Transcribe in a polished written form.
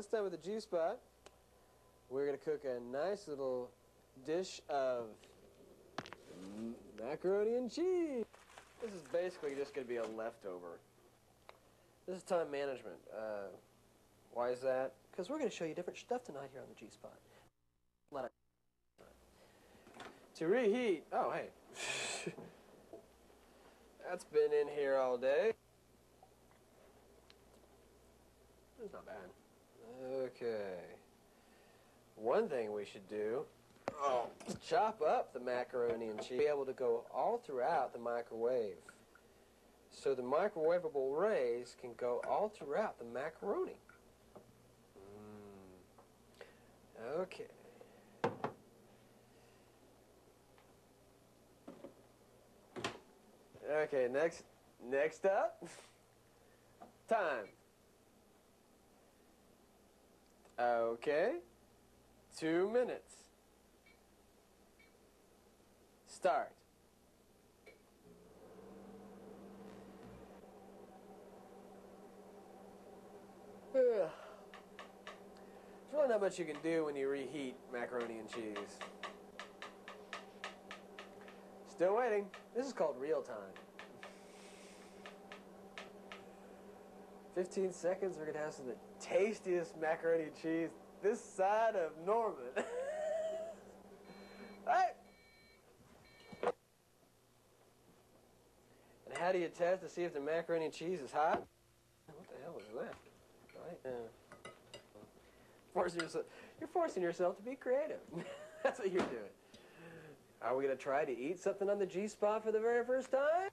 this time with the G-spot, we're going to cook a nice little dish of macaroni and cheese. This is basically just going to be a leftover. This is time management. Why is that? Because we're going to show you different stuff tonight here on the G-spot. To reheat, oh hey, that's been in here all day. It's not bad. Okay. One thing we should do, chop up the macaroni and cheese. Be able to go all throughout the microwave. So the microwavable rays can go all throughout the macaroni. Okay. Okay, next up, time. Okay, 2 minutes. Start. There's really not much you can do when you reheat macaroni and cheese. Still waiting. This is called real time. 15 seconds, we're going to have some of the tastiest macaroni and cheese this side of Norman. Right? And how do you test to see if the macaroni and cheese is hot? What the hell was that? Right? You're forcing yourself to be creative. That's what you're doing. Are we going to try to eat something on the G-spot for the very first time?